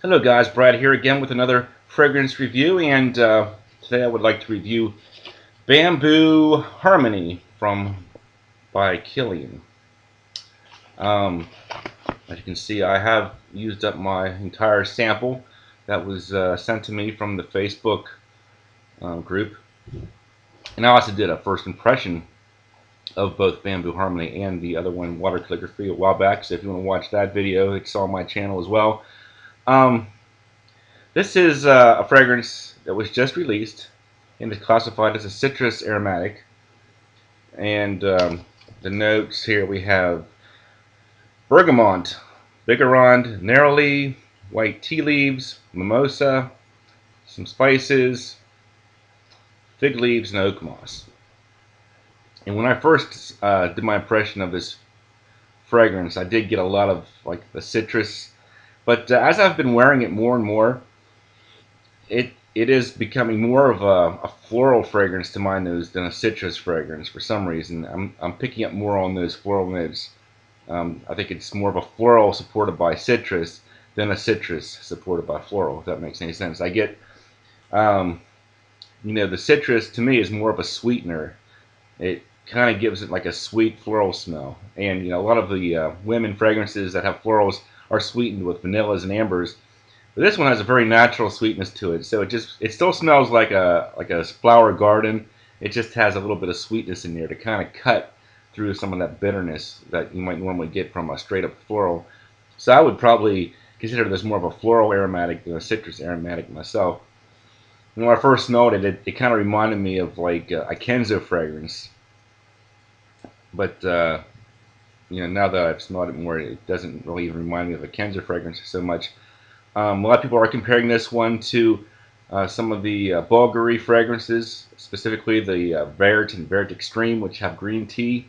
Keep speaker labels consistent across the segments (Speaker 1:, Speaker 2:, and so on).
Speaker 1: Hello guys, Brad here again with another fragrance review, and today I would like to review Bamboo Harmony by Kilian. Um, as you can see, I have used up my entire sample that was sent to me from the Facebook group, and I also did a first impression of both Bamboo Harmony and the other one, Water Calligraphy, a while back. So if you want to watch that video, it's on my channel as well. Um, This is a fragrance that was just released and is classified as a citrus aromatic. And the notes here we have bergamot, bigarond, neroli, white tea leaves, mimosa, some spices, fig leaves, and oak moss. And when I first did my impression of this fragrance, I did get a lot of like the citrus. But as I've been wearing it more and more, it is becoming more of a floral fragrance to my nose than a citrus fragrance for some reason. I'm picking up more on those floral notes. I think it's more of a floral supported by citrus than a citrus supported by floral, if that makes any sense. I get, um, the citrus to me is more of a sweetener. It kind of gives it like a sweet floral smell. And, a lot of the women fragrances that have florals are sweetened with vanillas and ambers. But this one has a very natural sweetness to it, so it still smells like a flower garden. It just has a little bit of sweetness in there to kind of cut through some of that bitterness that you might normally get from a straight up floral. So I would probably consider this more of a floral aromatic than a citrus aromatic myself. When I first smelled it, it kind of reminded me of like a Kenzo fragrance, but now that I've smelled it more, it doesn't really even remind me of a Kenzo fragrance so much. A lot of people are comparing this one to some of the Bulgari fragrances, specifically the Vert and Vert Extreme, which have green tea.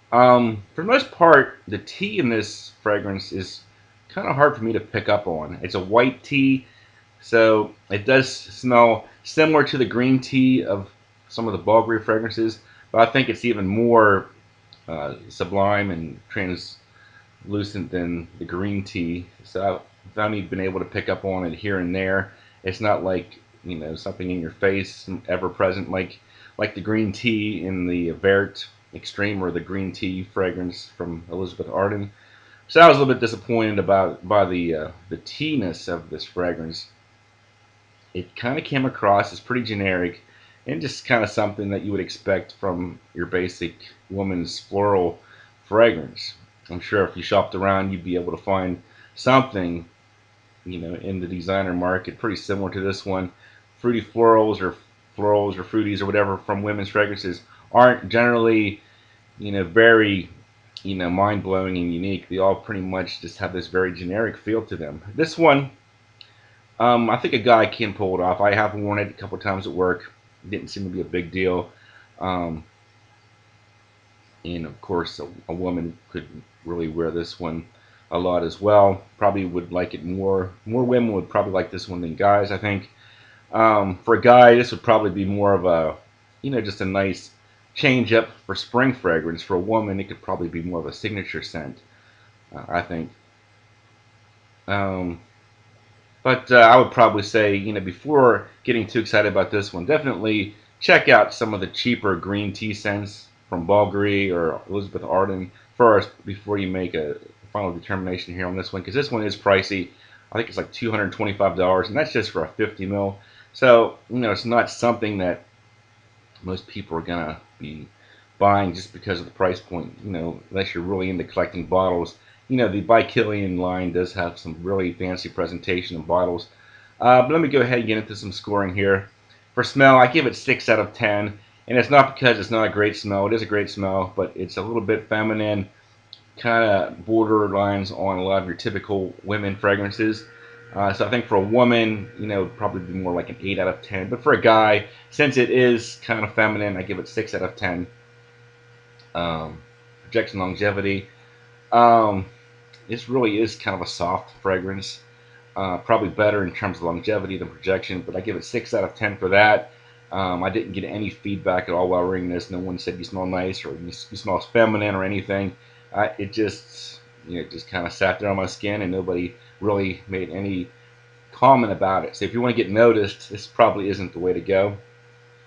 Speaker 1: For the most part, the tea in this fragrance is kind of hard for me to pick up on. It's a white tea, so it does smell similar to the green tea of some of the Bulgari fragrances, but I think it's even more sublime and translucent than the green tea. So I've only been able to pick up on it here and there. It's not like something in your face, ever present like the green tea in the Vert Extreme or the green tea fragrance from Elizabeth Arden. So I was a little bit disappointed by the tea-ness of this fragrance. It kind of came across as pretty generic and just kind of something that you would expect from your basic woman's floral fragrance. I'm sure if you shopped around, you'd be able to find something, in the designer market pretty similar to this one. Fruity florals or fruities or whatever from women's fragrances aren't generally, very, mind-blowing and unique. They all pretty much just have this very generic feel to them. This one, I think a guy can pull it off. I have worn it a couple times at work. It didn't seem to be a big deal. Um, and of course, a woman could really wear this one a lot as well. Probably would like it more. More women would probably like this one than guys, I think. For a guy, this would probably be more of a, just a nice change up for spring fragrance. For a woman, it could probably be more of a signature scent, I think. Um, But I would probably say, before getting too excited about this one, definitely check out some of the cheaper green tea scents from Bulgari or Elizabeth Arden first before you make a final determination here on this one, because this one is pricey. I think it's like $225, and that's just for a 50 ml. So, it's not something that most people are going to be buying just because of the price point, unless you're really into collecting bottles. The By Kilian line does have some really fancy presentation of bottles. But let me go ahead and get into some scoring here. For smell, I give it 6 out of 10. And it's not because it's not a great smell. It is a great smell, but it's a little bit feminine, kind of borderlines on a lot of your typical women fragrances. So I think for a woman, it would probably be more like an 8 out of 10. But for a guy, since it is kind of feminine, I give it 6 out of 10. Projection longevity. Um, this really is kind of a soft fragrance. Probably better in terms of longevity than projection, but I give it 6 out of 10 for that. I didn't get any feedback at all while wearing this. No one said you smell nice or you smell feminine or anything. It just, just kind of sat there on my skin, and nobody really made any comment about it. So if you want to get noticed, this probably isn't the way to go.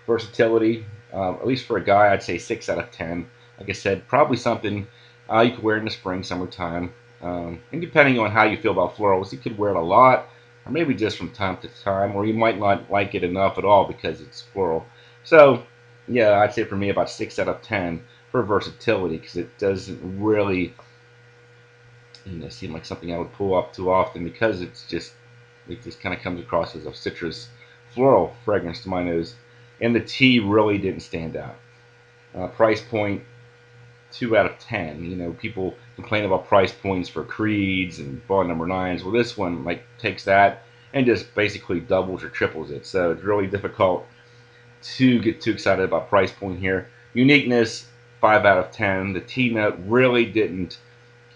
Speaker 1: Versatility, at least for a guy, I'd say 6 out of 10. Like I said, probably something you could wear in the spring, summertime. And depending on how you feel about florals, you could wear it a lot, or maybe just from time to time, or you might not like it enough at all because it's floral. So, yeah, I'd say for me about 6 out of 10 for versatility, because it doesn't really seem like something I would pull up too often, because it just kind of comes across as a citrus floral fragrance to my nose. And the tea really didn't stand out. Price point, 2 out of 10. People complain about price points for creeds and bond number 9s. Well, this one takes that and just basically doubles or triples it. So it's really difficult to get too excited about price point here. Uniqueness, 5 out of 10. The tea note really didn't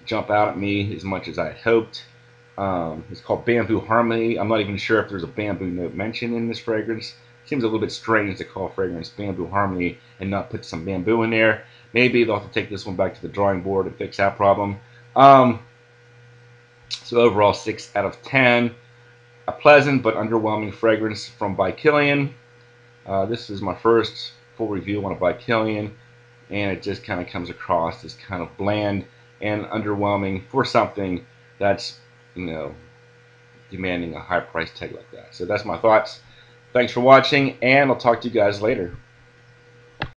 Speaker 1: jump out at me as much as I had hoped. It's called Bamboo Harmony. I'm not even sure if there's a bamboo note mentioned in this fragrance. Seems a little bit strange to call fragrance Bamboo Harmony and not put some bamboo in there. Maybe they'll have to take this one back to the drawing board and fix that problem. So overall, 6 out of 10. A pleasant but underwhelming fragrance from by Kilian. This is my first full review on a by Kilian, and it just kind of comes across as kind of bland and underwhelming for something that's, demanding a high price tag like that. So that's my thoughts. Thanks for watching, and I'll talk to you guys later.